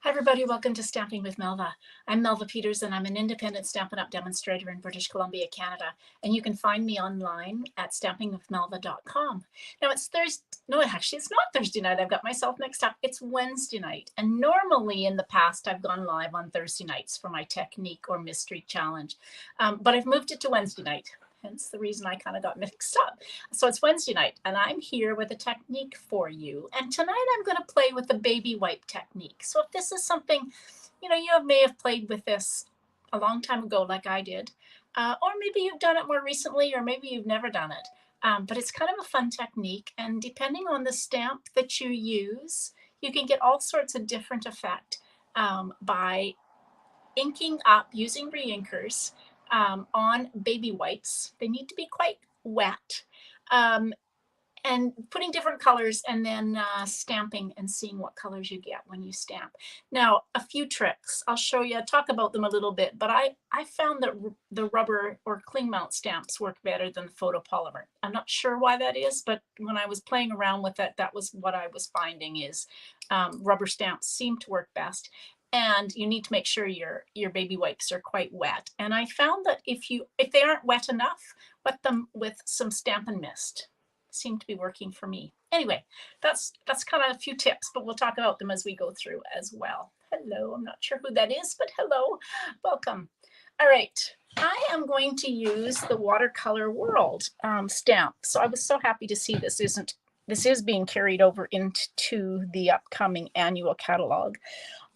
Hi everybody, welcome to Stamping with Melva. I'm Melva Peters and I'm an independent Stampin' Up! Demonstrator in British Columbia, Canada. And you can find me online at stampingwithmelva.com. Now it's Thursday, no actually it's not Thursday night, I've got myself mixed up. It's Wednesday night. And normally in the past I've gone live on Thursday nights for my technique or mystery challenge. But I've moved it to Wednesday night. Hence the reason I kind of got mixed up. So it's Wednesday night and I'm here with a technique for you. And tonight I'm going to play with the baby wipe technique. So if this is something, you may have played with this a long time ago like I did, or maybe you've done it more recently, or maybe you've never done it. But it's kind of a fun technique. And depending on the stamp that you use, you can get all sorts of different effect by inking up using reinkers on baby wipes. They need to be quite wet, and putting different colors and then stamping and seeing what colors you get when you stamp. Now, a few tricks. I'll show you, talk about them a little bit, but I found that the rubber or cling mount stamps work better than the photopolymer. I'm not sure why that is, but when I was playing around with it, that was what I was finding is rubber stamps seem to work best. And you need to make sure your baby wipes are quite wet. And I found that if they aren't wet enough, wet them with some Stampin' Mist. Seem to be working for me. Anyway, that's kind of a few tips, but we'll talk about them as we go through as well. Hello, I'm not sure who that is, but hello, welcome. All right, I am going to use the Watercolor World stamp. So I was so happy to see this is being carried over into the upcoming annual catalog.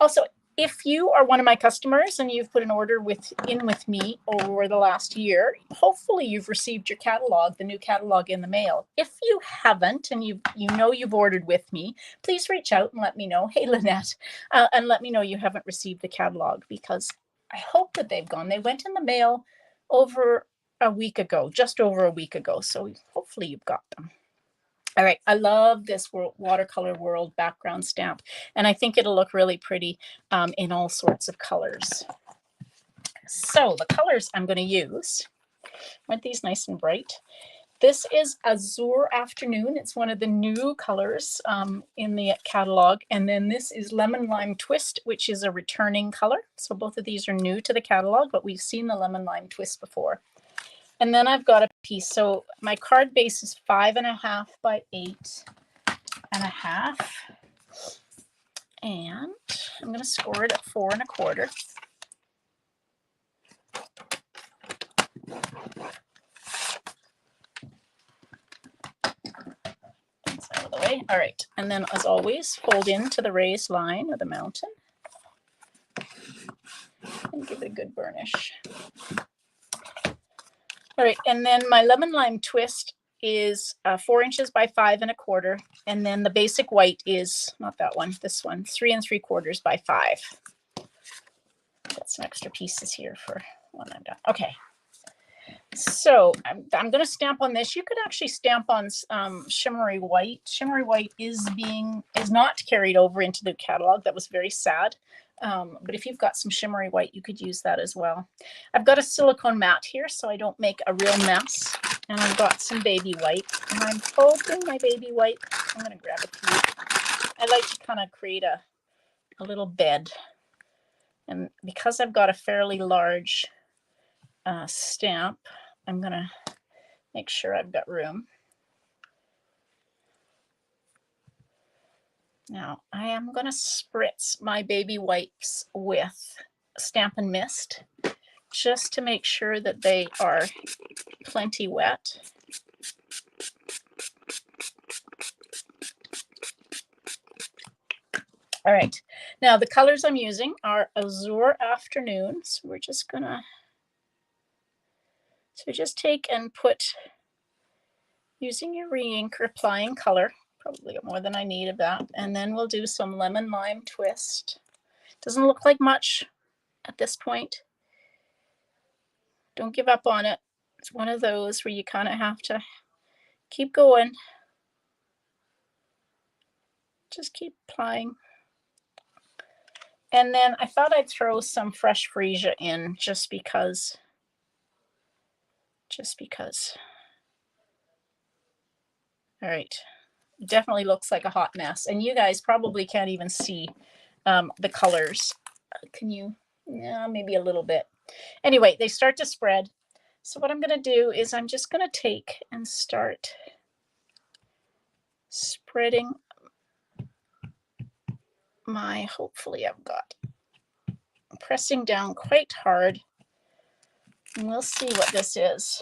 Also, if you are one of my customers and you've put an order in with me over the last year, hopefully you've received your catalog, the new catalog in the mail. If you haven't and you've ordered with me, please reach out and let me know. Hey, Lynette, and let me know you haven't received the catalog, because I hope that they've gone. They went in the mail over a week ago, just over a week ago. So hopefully you've got them. All right, I love this Watercolor World background stamp, and I think it'll look really pretty in all sorts of colors. So the colors I'm going to use, aren't these nice and bright? This is Azure Afternoon. It's one of the new colors in the catalog. And then this is Lemon Lime Twist, which is a returning color. So both of these are new to the catalog, but we've seen the Lemon Lime Twist before. And then I've got a piece. So my card base is 5.5 by 8.5. And I'm going to score it at 4.25. That's out of the way. All right. And then as always, fold into the raised line of the mountain. And give it a good burnish. All right, and then my Lemon Lime Twist is 4 inches by 5.25, and then the basic white is not that one, this one, 3 3/4 by 5. Got some extra pieces here for when I'm done. Okay, so I'm going to stamp on this. You could actually stamp on shimmery white. Shimmery white is not carried over into the catalog. That was very sad. But if you've got some shimmery white, you could use that as well. I've got a silicone mat here so I don't make a real mess. And I've got some baby white. And I'm hoping my baby white, I'm going to grab a few. I like to kind of create a little bed. And because I've got a fairly large stamp, I'm going to make sure I've got room. Now, I am going to spritz my baby wipes with Stampin' Mist just to make sure that they are plenty wet. All right, now the colors I'm using are Azure Afternoon. So we're just going to, just take and put, using your re-inker, applying color. Probably more than I need of that. And then we'll do some Lemon Lime Twist. Doesn't look like much at this point. Don't give up on it. It's one of those where you kind of have to keep going. Just keep applying. And then I thought I'd throw some fresh freesia in just because. All right. Definitely looks like a hot mess. And you guys probably can't even see the colors. Can you, yeah, maybe a little bit. Anyway, they start to spread. So what I'm going to do is I'm just going to take and start spreading my, hopefully I've got, pressing down quite hard, and we'll see what this is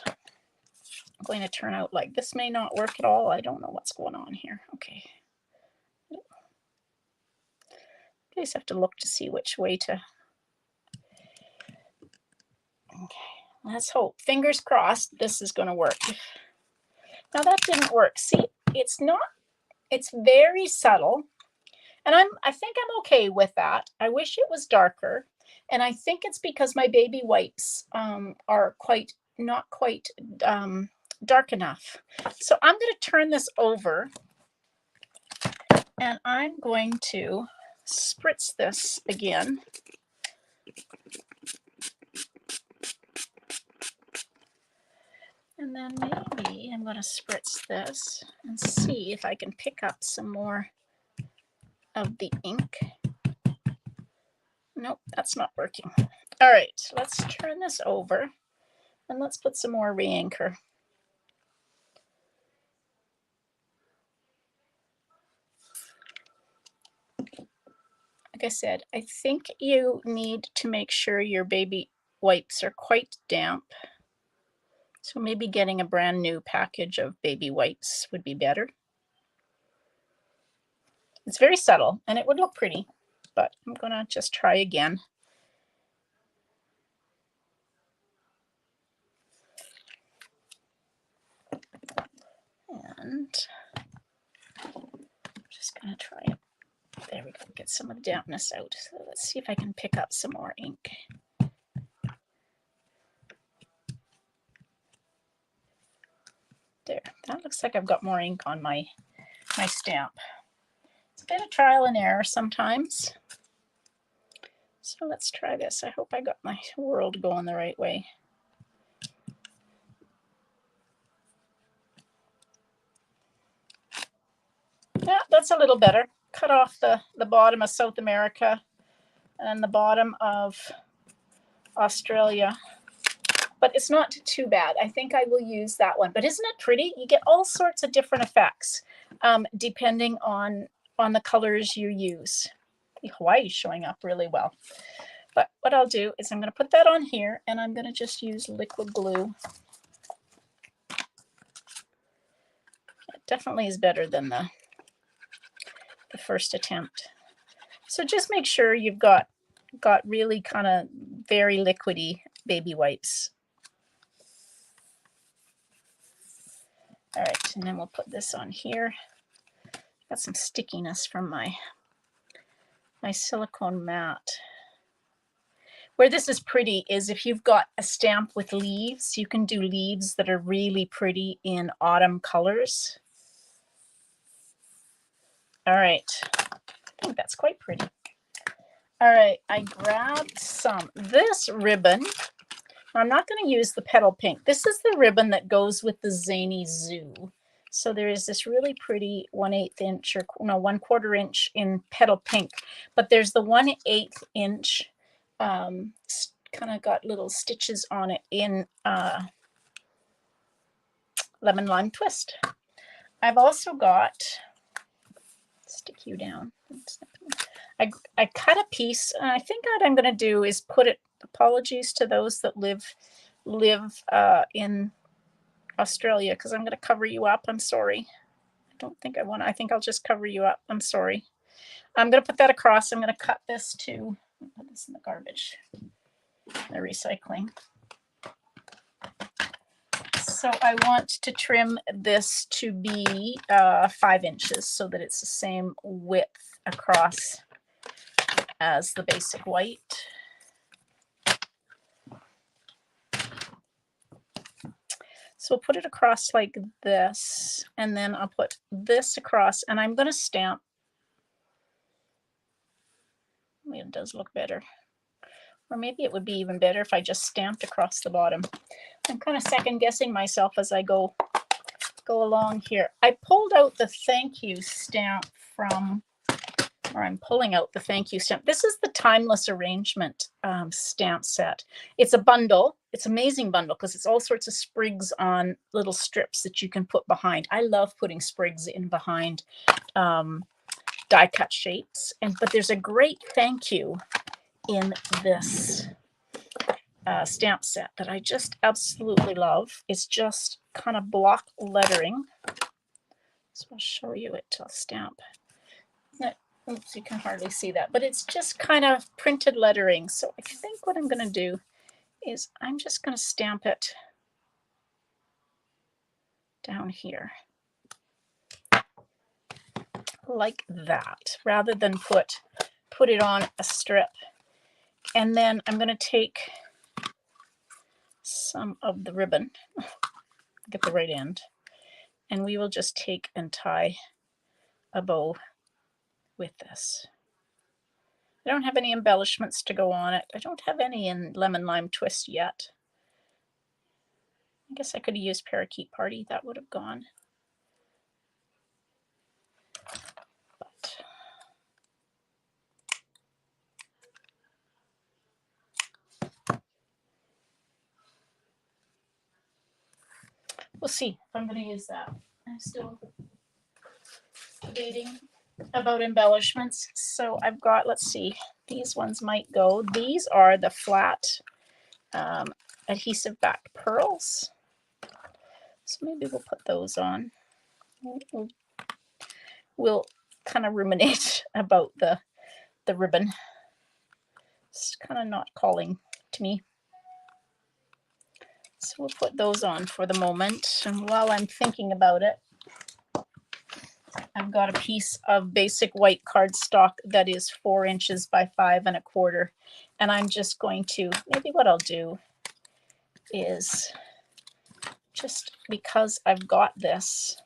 going to turn out like. This may not work at all. I don't know what's going on here. Okay. You guys have to look to see which way to. Okay, let's hope. Fingers crossed this is going to work. Now that didn't work. See, it's not, it's very subtle. And I think I'm okay with that. I wish it was darker. And I think it's because my baby wipes are not quite dark enough. So I'm going to turn this over and I'm going to spritz this again. And then maybe I'm going to spritz this and see if I can pick up some more of the ink. Nope, that's not working. All right, let's turn this over and let's put some more re-inker. Like I said, I think you need to make sure your baby wipes are quite damp. So maybe getting a brand new package of baby wipes would be better. It's very subtle and it would look pretty, but I'm going to just try again. And I'm just going to try it. There we go, get some of the dampness out. So let's see if I can pick up some more ink. There, that looks like I've got more ink on my stamp. It's a bit of trial and error sometimes. So let's try this. I hope I got my world going the right way. Yeah, that's a little better. Cut off the bottom of South America and the bottom of Australia. But it's not too bad. I think I will use that one. But isn't it pretty? You get all sorts of different effects depending on the colors you use. Hawaii's showing up really well. But what I'll do is I'm going to put that on here and I'm going to just use liquid glue. It definitely is better than the first attempt. So just make sure you've got really kind of very liquidy baby wipes. All right, and then we'll put this on here. Got some stickiness from my silicone mat. Where this is pretty is if you've got a stamp with leaves, you can do leaves that are really pretty in autumn colors. All right, I think that's quite pretty. All right, I grabbed this ribbon. I'm not going to use the petal pink. This is the ribbon that goes with the Zany Zoo. So there is this really pretty 1/8 inch or no 1/4 inch in petal pink, but there's the 1/8 inch kind of got little stitches on it in lemon lime twist. I've also got, stick you down. I cut a piece, and I think what I'm going to do is put it. Apologies to those that live in Australia, because I'm going to cover you up. I'm sorry. I don't think I want to. I think I'll just cover you up. I'm sorry. I'm going to put that across. I'm going to cut this to, put this in the garbage, the recycling. So I want to trim this to be 5 inches so that it's the same width across as the basic white. So we'll put it across like this, and then I'll put this across, and I'm going to stamp. It does look better. Or maybe it would be even better if I just stamped across the bottom. I'm kind of second guessing myself as I go along here. I pulled out the thank you stamp from or I'm pulling out the thank you stamp. This is the Timeless Arrangement stamp set. It's a bundle. It's an amazing bundle because it's all sorts of sprigs on little strips that you can put behind. I love putting sprigs in behind die cut shapes. But there's a great thank you in this stamp set that I just absolutely love. It's just kind of block lettering. So I'll show you it to stamp. Oops, you can hardly see that, but it's just kind of printed lettering. So I think what I'm going to do is I'm just going to stamp it down here like that, rather than put it on a strip. And then I'm going to take some of the ribbon, get the right end, and we will just take and tie a bow with this. I don't have any embellishments to go on it. I don't have any in Lemon Lime Twist yet. I guess I could have used Parakeet Party. That would have gone. But we'll see if I'm going to use that. I'm still debating about embellishments. So I've got, let's see, these ones might go. These are the flat adhesive backed pearls. So maybe we'll put those on. We'll kind of ruminate about the ribbon. It's kind of not calling to me. So we'll put those on for the moment. And while I'm thinking about it, I've got a piece of basic white cardstock that is 4 inches by 5 1/4. And I'm just going to, maybe what I'll do is, just because I've got this,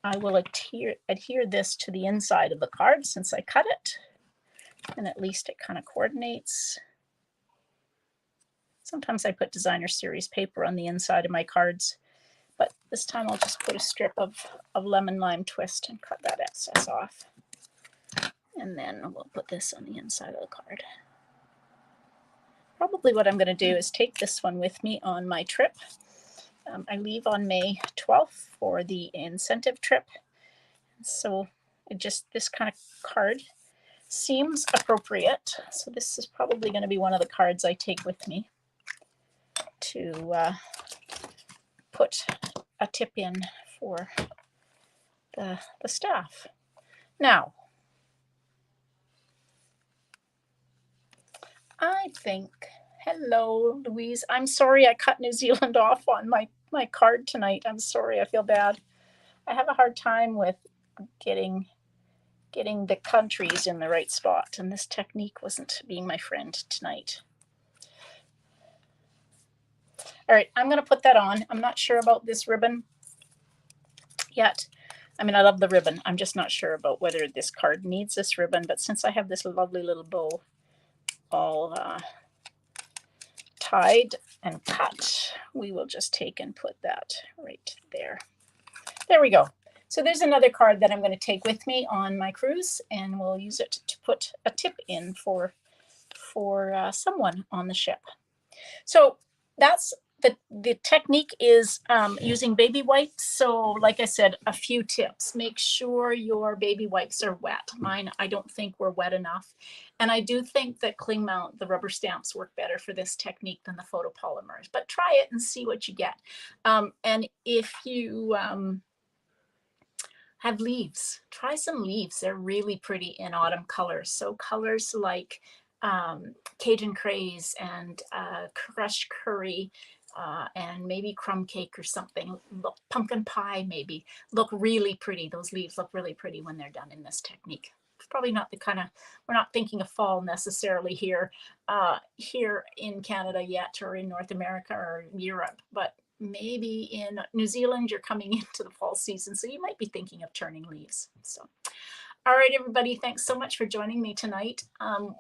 I will adhere this to the inside of the card since I cut it. And at least it kind of coordinates. Sometimes I put designer series paper on the inside of my cards, but this time I'll just put a strip of Lemon Lime Twist and cut that excess off. And then we'll put this on the inside of the card. Probably what I'm going to do is take this one with me on my trip. I leave on May 12th for the incentive trip. So this kind of card seems appropriate. So this is probably going to be one of the cards I take with me to put a tip in for the staff. Now, I think, hello, Louise. I'm sorry I cut New Zealand off on my card tonight. I'm sorry, I feel bad. I have a hard time with getting the countries in the right spot, and this technique wasn't being my friend tonight. All right, I'm going to put that on. I'm not sure about this ribbon yet. I mean, I love the ribbon. I'm just not sure about whether this card needs this ribbon, but since I have this lovely little bow all tied and cut, we will just take and put that right there. There we go. So there's another card that I'm going to take with me on my cruise, and we'll use it to put a tip in for someone on the ship. So that's the technique is using baby wipes. So like I said, a few tips. Make sure your baby wipes are wet. Mine, I don't think were wet enough. And I do think that cling mount, the rubber stamps, work better for this technique than the photopolymers. But try it and see what you get. And if you have leaves, try some leaves. They're really pretty in autumn colors. So colors like Cajun craze and crushed curry, and maybe crumb cake or something. Look, pumpkin pie maybe look really pretty. Those leaves look really pretty when they're done in this technique. It's probably not the kind of, we're not thinking of fall necessarily here in Canada yet, or in North America or Europe, but maybe in New Zealand you're coming into the fall season, so you might be thinking of turning leaves. So All right, everybody, thanks so much for joining me tonight.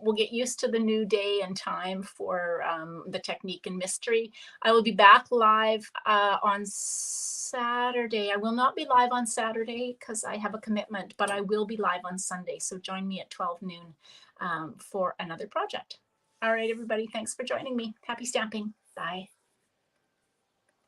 We'll get used to the new day and time for the technique and mystery. I will be back live on Saturday. I will not be live on Saturday because I have a commitment, but I will be live on Sunday. So join me at 12 noon for another project. All right, everybody, thanks for joining me. Happy stamping. Bye.